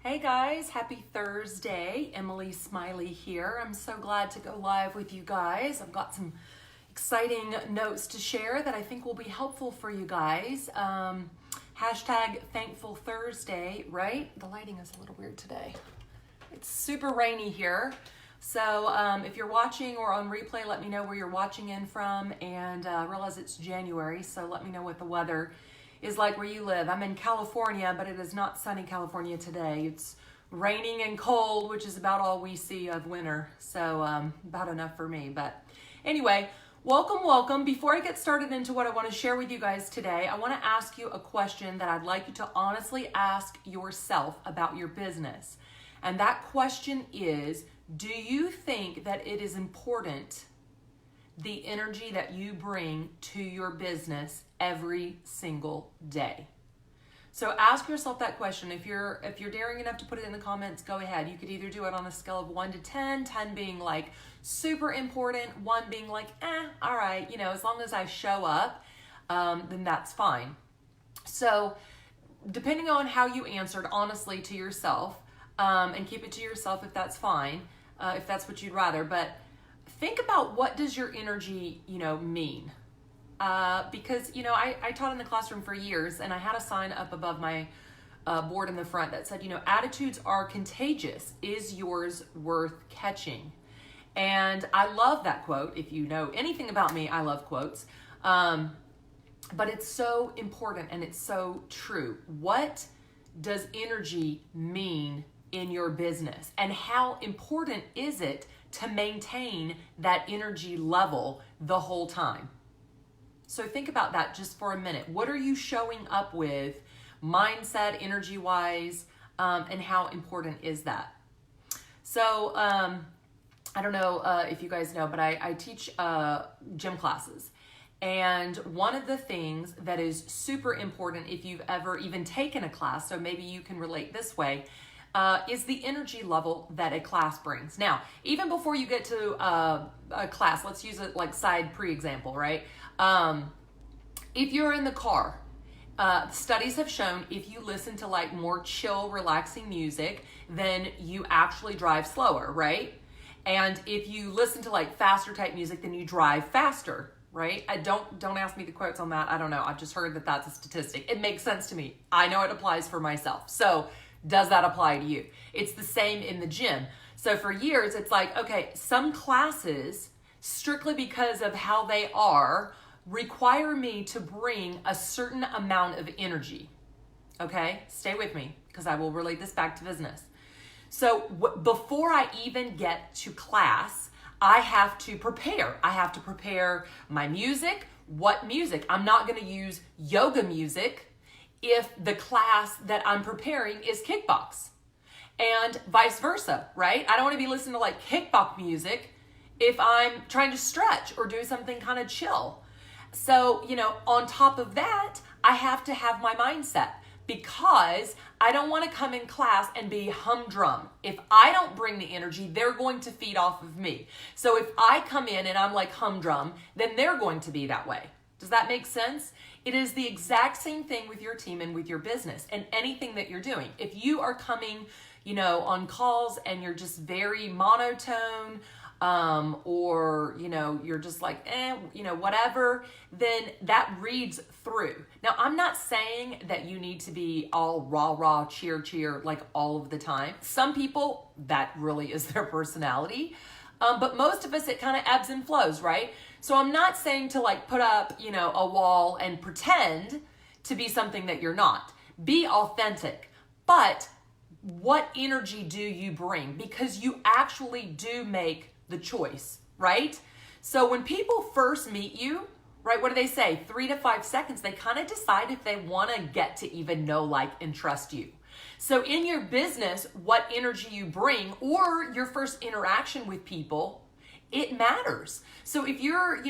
Hey guys, happy Thursday. Emily Smiley here. I'm so glad to go live with you guys. I've got some exciting notes to share that I think will be helpful for you guys. Hashtag Thankful Thursday, right? The lighting is a little weird today. It's super rainy here. So if you're watching or on replay, let me know where you're watching in from, and realize it's January, so let me know what the weather is like where you live. I'm in California, but it is not sunny California today. It's raining and cold, which is about all we see of winter. So about enough for me. But anyway, welcome. Before I get started into what I want to share with you guys today, I want to ask you a question that I'd like you to honestly ask yourself about your business. And that question is, do you think that it is important the energy that you bring to your business every single day? So ask yourself that question. If you're daring enough to put it in the comments, go ahead. You could either do it on a scale of 1 to 10, 10 being like super important, 1 being like, all right, as long as I show up, then that's fine. So depending on how you answered honestly to yourself, and keep it to yourself if that's fine, if that's what you'd rather, but think about what does your energy, mean? Because, I taught in the classroom for years, and I had a sign up above my board in the front that said, attitudes are contagious. Is yours worth catching? And I love that quote. If you know anything about me, I love quotes. But it's so important and it's so true. What does energy mean in your business? And how important is it to maintain that energy level the whole time? So think about that just for a minute. What are you showing up with mindset, energy-wise, and how important is that? So I don't know if you guys know, but I teach gym classes. And one of the things that is super important if you've ever even taken a class, so maybe you can relate this way, is the energy level that a class brings. Now, even before you get to a class, let's use it like side pre-example, right? If you're in the car, studies have shown if you listen to like more chill, relaxing music, then you actually drive slower, right? And if you listen to like faster type music, then you drive faster, right? Don't ask me the quotes on that. I don't know. I've just heard that that's a statistic. It makes sense to me. I know it applies for myself. So does that apply to you? It's the same in the gym. So for years, it's like, okay, some classes, strictly because of how they are, require me to bring a certain amount of energy. Okay, stay with me because I will relate this back to business. So before I even get to class, I have to prepare. I have to prepare my music. What music? I'm not going to use yoga music if the class that I'm preparing is kickbox, and vice versa, right? I don't want to be listening to like kickbox music if I'm trying to stretch or do something kind of chill. So, on top of that, I have to have my mindset because I don't want to come in class and be humdrum. If I don't bring the energy, they're going to feed off of me. So if I come in and I'm like humdrum, then they're going to be that way. Does that make sense? It is the exact same thing with your team and with your business and anything that you're doing. If you are coming, on calls and you're just very monotone, or, you're just like, whatever, then that reads through. Now, I'm not saying that you need to be all rah, cheer, like all of the time. Some people, that really is their personality. But most of us, it kind of ebbs and flows, right? So I'm not saying to like put up, a wall and pretend to be something that you're not. Be authentic. But what energy do you bring? Because you actually do make the choice, right? So when people first meet you, right, what do they say? 3 to 5 seconds, they kind of decide if they want to get to even know, like, and trust you. So in your business, what energy you bring or your first interaction with people, it matters. So if you're,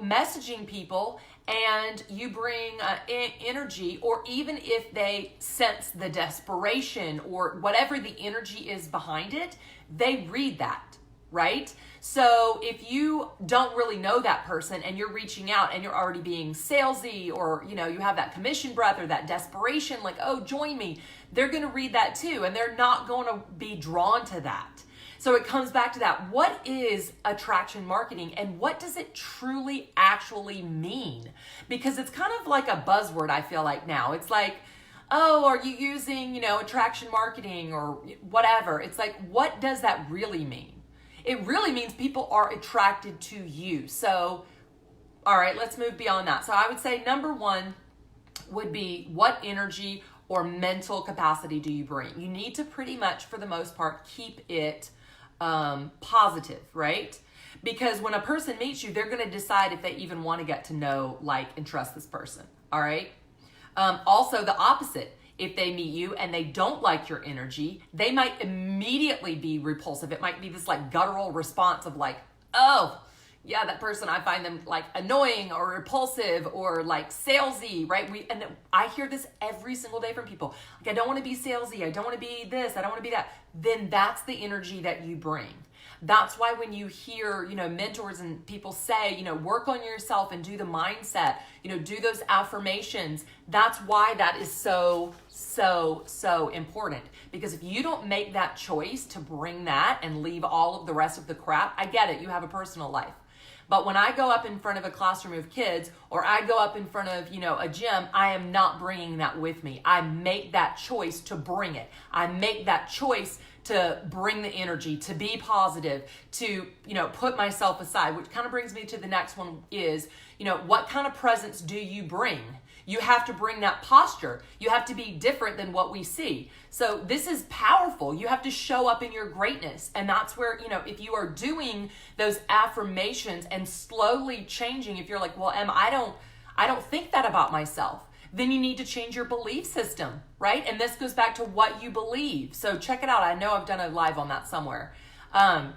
messaging people and you bring energy, or even if they sense the desperation or whatever the energy is behind it, they read that, right? So if you don't really know that person and you're reaching out and you're already being salesy, or, you have that commission breath or that desperation, like, oh, join me, they're going to read that too, and they're not going to be drawn to that. So it comes back to that. What is attraction marketing, and what does it truly actually mean? Because it's kind of like a buzzword, I feel like now. It's like, oh, are you using, attraction marketing or whatever? It's like, what does that really mean? It really means people are attracted to you. So, all right, let's move beyond that. So I would say number one would be, what energy or mental capacity do you bring? You need to pretty much, for the most part, keep it positive, right? Because when a person meets you, they're going to decide if they even want to get to know, like, and trust this person. All right. Also, the opposite. If they meet you and they don't like your energy, they might immediately be repulsive. It might be this like guttural response of like, oh, yeah, that person, I find them like annoying or repulsive or like salesy, right? And I hear this every single day from people. Like, I don't want to be salesy. I don't want to be this. I don't want to be that. Then that's the energy that you bring. That's why when you hear, mentors and people say, work on yourself and do the mindset, do those affirmations. That's why that is so, so, so important. Because if you don't make that choice to bring that and leave all of the rest of the crap, I get it. You have a personal life. But when I go up in front of a classroom of kids, or I go up in front of, a gym, I am not bringing that with me. I make that choice to bring it. I make that choice to bring the energy, to be positive, to, put myself aside, which kind of brings me to the next one is, what kind of presence do you bring? You have to bring that posture. You have to be different than what we see. So this is powerful. You have to show up in your greatness. And that's where, if you are doing those affirmations and slowly changing, if you're like, well, Em, I don't think that about myself, then you need to change your belief system, right? And this goes back to what you believe. So check it out. I know I've done a live on that somewhere. And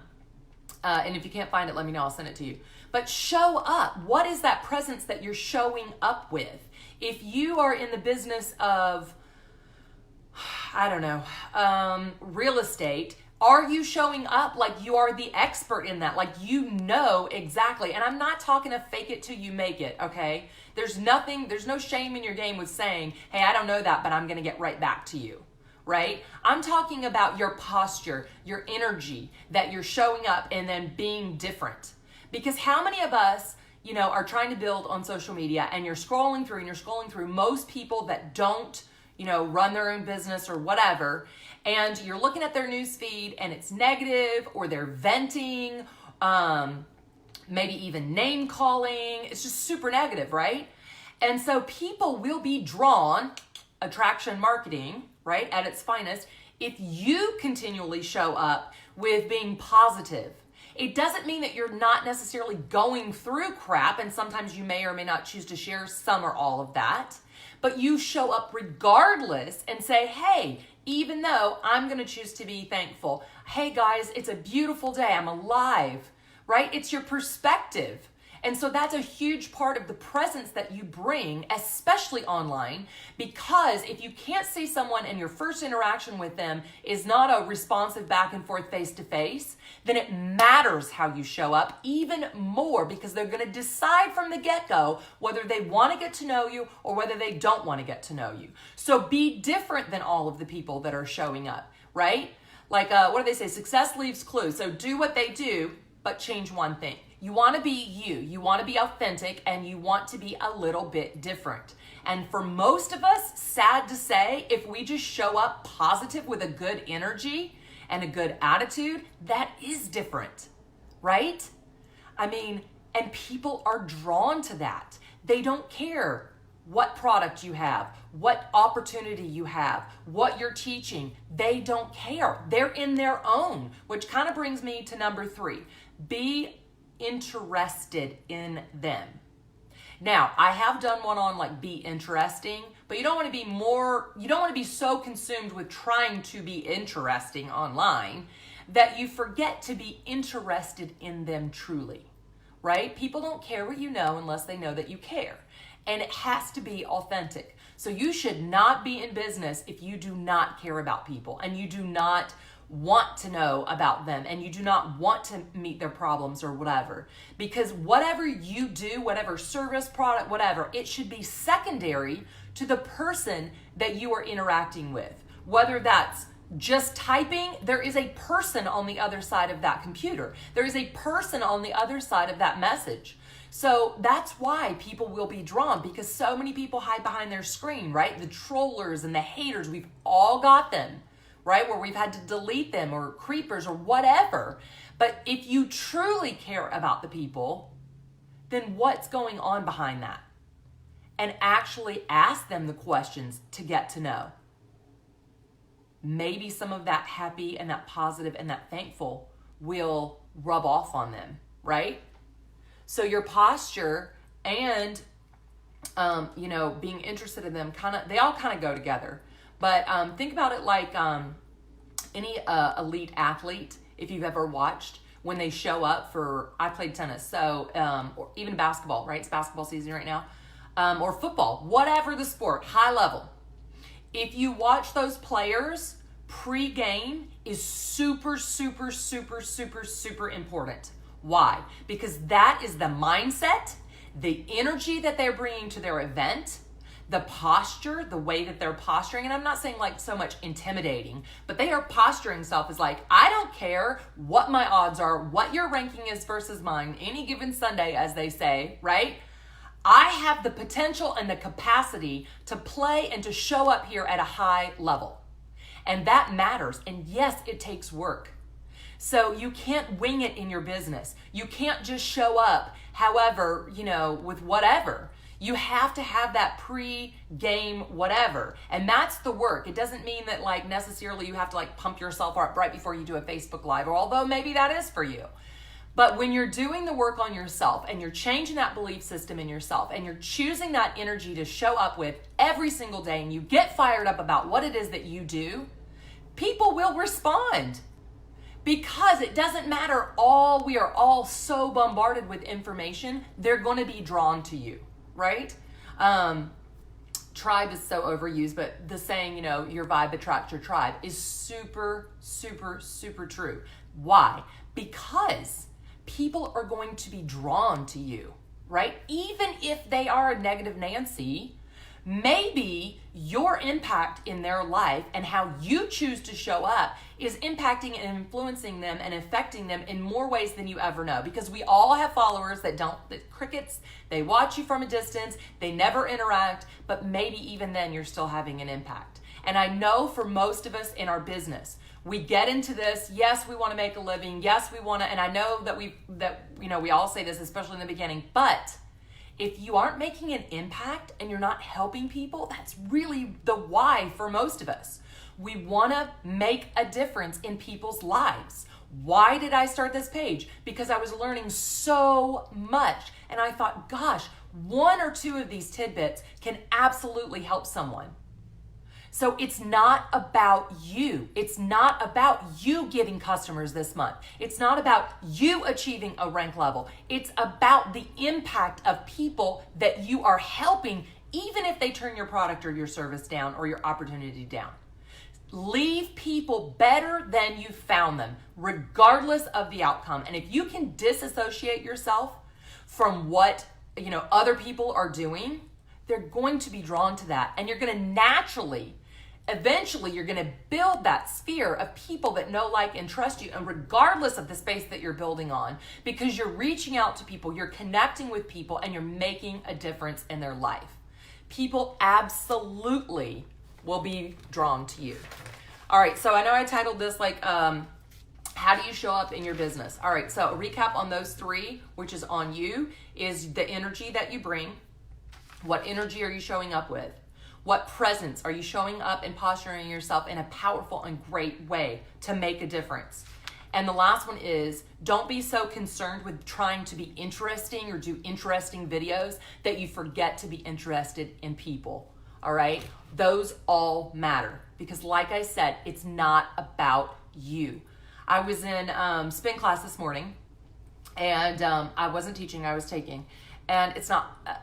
if you can't find it, let me know. I'll send it to you. But show up. What is that presence that you're showing up with? If you are in the business of, real estate, are you showing up like you are the expert in that? Like exactly. And I'm not talking to fake it till you make it, okay? There's no shame in your game with saying, hey, I don't know that, but I'm going to get right back to you, right? I'm talking about your posture, your energy, that you're showing up and then being different. Because how many of us, are trying to build on social media and you're scrolling through most people that don't, run their own business or whatever, and you're looking at their news feed and it's negative, or they're venting, maybe even name calling. It's just super negative, right? And so people will be drawn, attraction marketing, right, at its finest, if you continually show up with being positive. It doesn't mean that you're not necessarily going through crap, and sometimes you may or may not choose to share some or all of that, but you show up regardless and say, hey, even though I'm going to choose to be thankful, hey guys, it's a beautiful day, I'm alive, right? It's your perspective. And so that's a huge part of the presence that you bring, especially online, because if you can't see someone and your first interaction with them is not a responsive back and forth face-to-face, then it matters how you show up even more, because they're going to decide from the get-go whether they want to get to know you or whether they don't want to get to know you. So be different than all of the people that are showing up, right? Like, what do they say? Success leaves clues. So do what they do, but change one thing. You want to be you. You want to be authentic, and you want to be a little bit different. And for most of us, sad to say, if we just show up positive with a good energy and a good attitude, that is different, right? I mean, and people are drawn to that. They don't care what product you have, what opportunity you have, what you're teaching. They don't care. They're in their own, which kind of brings me to number 3. Be interested in them. Now, I have done one on like be interesting, but you don't want to be so consumed with trying to be interesting online that you forget to be interested in them truly, right? People don't care what you know unless they know that you care. And it has to be authentic. So you should not be in business if you do not care about people and you do not want to know about them and you do not want to meet their problems or whatever. Because whatever you do, whatever service, product, whatever, it should be secondary to the person that you are interacting with. whether that's just typing, there is a person on the other side of that computer. There is a person on the other side of that message. So that's why people will be drawn, because so many people hide behind their screen, right? The trollers and the haters, we've all got them, right? Where we've had to delete them, or creepers or whatever. But if you truly care about the people, then what's going on behind that? And actually ask them the questions to get to know. Maybe some of that happy and that positive and that thankful will rub off on them, right? So your posture and, being interested in them, they all kind of go together. But think about it like any elite athlete, if you've ever watched, when they show up for, I played tennis, so, or even basketball, right? It's basketball season right now. Or football, whatever the sport, high level. If you watch those players, pre-game is super, super, super, super, super important. Why? Because that is the mindset, the energy that they're bringing to their event, the posture, the way that they're posturing. And I'm not saying like so much intimidating, but they are posturing self as like, I don't care what my odds are, what your ranking is versus mine, any given Sunday, as they say, right? I have the potential and the capacity to play and to show up here at a high level. And that matters. And yes, it takes work. So you can't wing it in your business. You can't just show up, however, with whatever. You have to have that pre-game whatever. And that's the work. It doesn't mean that like necessarily you have to like pump yourself up right before you do a Facebook Live, or although maybe that is for you. But when you're doing the work on yourself and you're changing that belief system in yourself and you're choosing that energy to show up with every single day, and you get fired up about what it is that you do, people will respond. Because it doesn't matter, we are all so bombarded with information, they're going to be drawn to you, right? Tribe is so overused, but the saying, your vibe attracts your tribe is super, super, super true. Why? Because people are going to be drawn to you, right? Even if they are a negative Nancy, maybe your impact in their life and how you choose to show up is impacting and influencing them and affecting them in more ways than you ever know. Because we all have followers that crickets, they watch you from a distance, they never interact, but maybe even then you're still having an impact. And I know for most of us in our business, we get into this, yes, we want to make a living, yes, we want to, and I know that we all say this, especially in the beginning, but if you aren't making an impact and you're not helping people, that's really the why for most of us. We want to make a difference in people's lives. Why did I start this page? Because I was learning so much, and I thought, gosh, one or two of these tidbits can absolutely help someone. So it's not about you. It's not about you getting customers this month. It's not about you achieving a rank level. It's about the impact of people that you are helping, even if they turn your product or your service down or your opportunity down. Leave people better than you found them, regardless of the outcome. And if you can disassociate yourself from what other people are doing, they're going to be drawn to that. And you're going to naturally, eventually, you're going to build that sphere of people that know, like, and trust you, and regardless of the space that you're building on, because you're reaching out to people, you're connecting with people, and you're making a difference in their life. People absolutely will be drawn to you. All right, so I know I titled this like, how do you show up in your business? All right, so a recap on those three, which is on you, is the energy that you bring. What energy are you showing up with? What presence are you showing up and posturing yourself in a powerful and great way to make a difference? And the last one is, don't be so concerned with trying to be interesting or do interesting videos that you forget to be interested in people. All right? Those all matter, because like I said, it's not about you. I was in spin class this morning, and I wasn't teaching, I was taking. And it's not,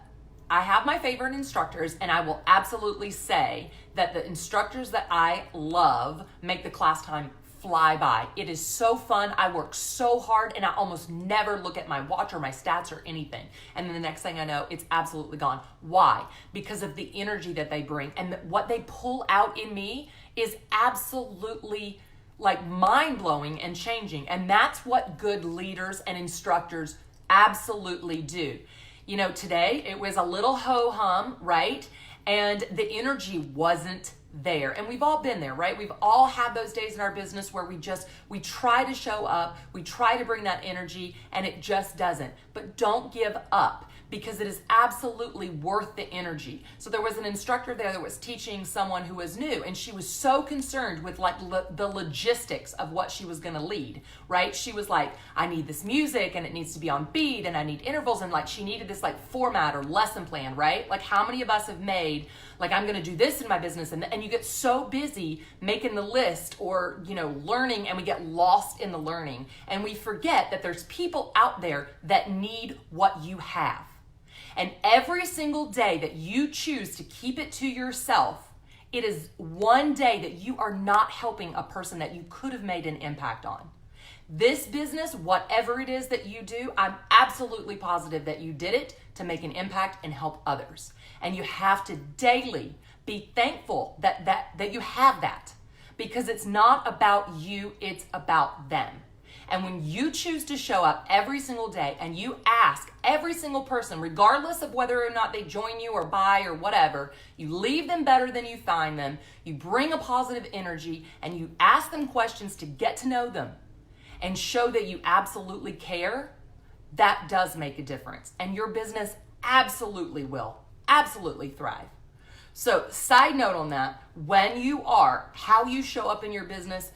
I have my favorite instructors, and I will absolutely say that the instructors that I love make the class time fly by. It is so fun. I work so hard, and I almost never look at my watch or my stats or anything. And then the next thing I know, it's absolutely gone. Why? Because of the energy that they bring, and what they pull out in me is absolutely like mind-blowing and changing. And that's what good leaders and instructors absolutely do. You know, today it was a little ho-hum, right? And the energy wasn't there. And we've all been there, right? We've all had those days in our business where we try to show up, we try to bring that energy, and it just doesn't. But don't give up, because it is absolutely worth the energy. So there was an instructor there that was teaching someone who was new, and she was so concerned with like the logistics of what she was gonna lead, right? She was like, I need this music and it needs to be on beat and I need intervals, and like she needed this like format or lesson plan, right? Like how many of us have made, like I'm gonna do this in my business, and you get so busy making the list or, you know, learning, and we get lost in the learning, and we forget that there's people out there that need what you have. And every single day that you choose to keep it to yourself, it is one day that you are not helping a person that you could have made an impact on. This business, whatever it is that you do, I'm absolutely positive that you did it to make an impact and help others. And you have to daily be thankful that you have that, because it's not about you, it's about them. And when you choose to show up every single day and you ask every single person, regardless of whether or not they join you or buy or whatever, you leave them better than you find them, you bring a positive energy, and you ask them questions to get to know them and show that you absolutely care, that does make a difference. And your business absolutely will, absolutely thrive. So side note on that, how you show up in your business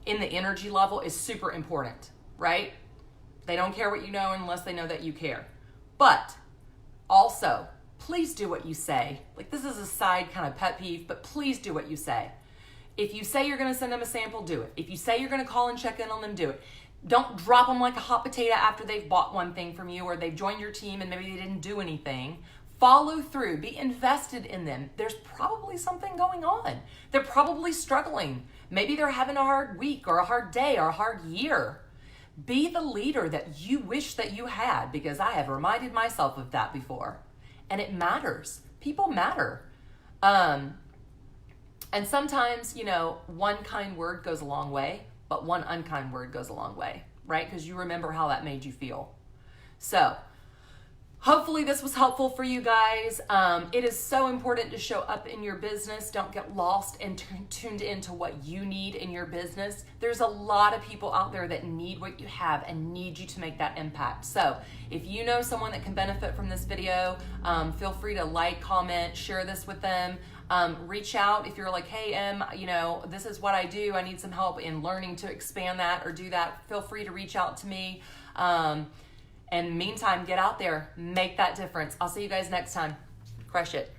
in the energy level is super important, right? They don't care what you know unless they know that you care. But also, please do what you say. Like, this is a side kind of pet peeve, but please do what you say. If you say you're gonna send them a sample, do it. If you say you're gonna call and check in on them, do it. Don't drop them like a hot potato after they've bought one thing from you or they've joined your team and maybe they didn't do anything. Follow through, be invested in them. There's probably something going on. They're probably struggling. Maybe they're having a hard week or a hard day or a hard year. Be the leader that you wish that you had, because I have reminded myself of that before. And it matters. People matter. And sometimes, you know, one kind word goes a long way, but one unkind word goes a long way, right? Because you remember how that made you feel. So, hopefully this was helpful for you guys. It is so important to show up in your business. Don't get lost and tuned into what you need in your business. There's a lot of people out there that need what you have and need you to make that impact. So if you know someone that can benefit from this video, feel free to like, comment, share this with them. Reach out if you're like, hey, you know, this is what I do. I need some help in learning to expand that or do that. Feel free to reach out to me. And meantime, get out there, make that difference. I'll see you guys next time. Crush it.